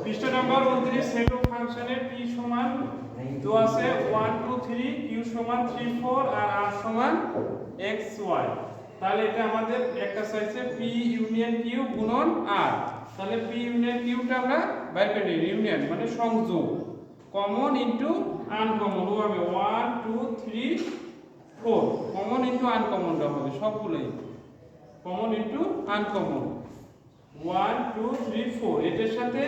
পৃষ্ঠা number 29 set of ফাংশনের p সমান তো আছে 1 2 3 q সমান 3 4 আর r সমান xy। তাহলে এটা আমাদের একটা চাইছে p ইউনিয়ন q গুণন r। তাহলে p ইউনিয়ন q টা আমরা বের করে নিই, ইউনিয়ন মানে সংযোগ, কমন ইনটু আনকমন হবে 1 2 3 4, কমন ইনটু আনকমনটা হবে সবগুলোই কমন ইনটু আনকমন 1 2 3 4। এটার সাথে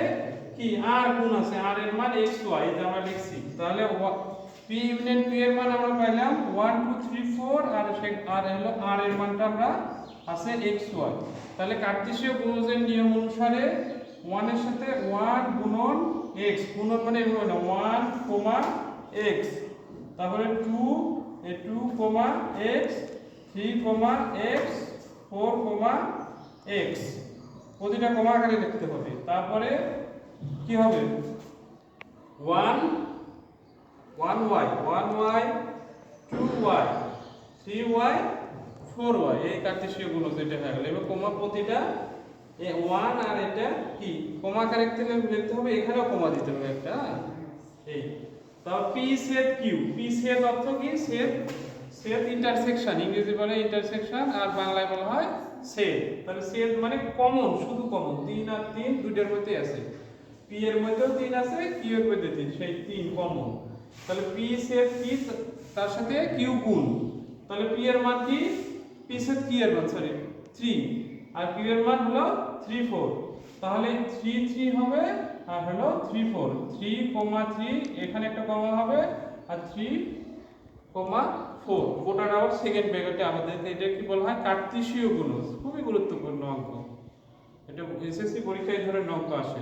কি r গুণ আছে, r এর মান xy, এটা আমরা লিখছি। তাহলে p ইউনিয়ন p এর মান আমরা পাইলাম 1 2 3 4 আর হলো r এর মানটা আমরা আছে xy। তাহলে কার্তেশীয় গুণনের নিয়ম অনুসারে 1 এর সাথে 1 গুণন x, গুণন মানে এভাবে না 1, x, তারপরে 2 x, 3, x, 4, x, প্রতিটা কমা আকারে লিখতে হবে। তারপরে কি হবে 1 1y 2y 3y 4y, এই কার্তেশীয় গুণ যেটা হয়ে গেল। এবার কমা প্রতিটা 1 আর এটা কি কমা আকারে লিখতে হবে, এখানেও কমা দিতে হবে একটা, এই। তারপর p ছেদ q, p ছেদ অর্থ কি ছেদ, ছেদ ইন্টারসেকশন, ইংরেজি বলে ইন্টারসেকশন আর বাংলায় বলা হয় ছেদ। তাহলে ছেদ মানে কমন, শুধু কমন 3 আর 3 দুইটার মধ্যে আছে, p এর মধ্যেও 3 আছে, q এর মধ্যে 3, সেই 3 কমন। তাহলে p ছেদ কি তার সাথে q গুণ, তাহলে p এর মান কি p ছেদ q এর মান 3 আর q এর মান হলো 3 4। তাহলে 3 3 হবে আর হলো 3 4, 3, 3 এখানে একটা কমা হবে আর 3, 4, গোটাটা আবার সেকেন্ড ব্র্যাকেটে আমাদের এটা কি বলা হয় কার্তেশীয় গুণ। খুবই গুরুত্বপূর্ণ অঙ্ক এটা, এসএসসি পরীক্ষায় এই ধরনের অঙ্ক আসে।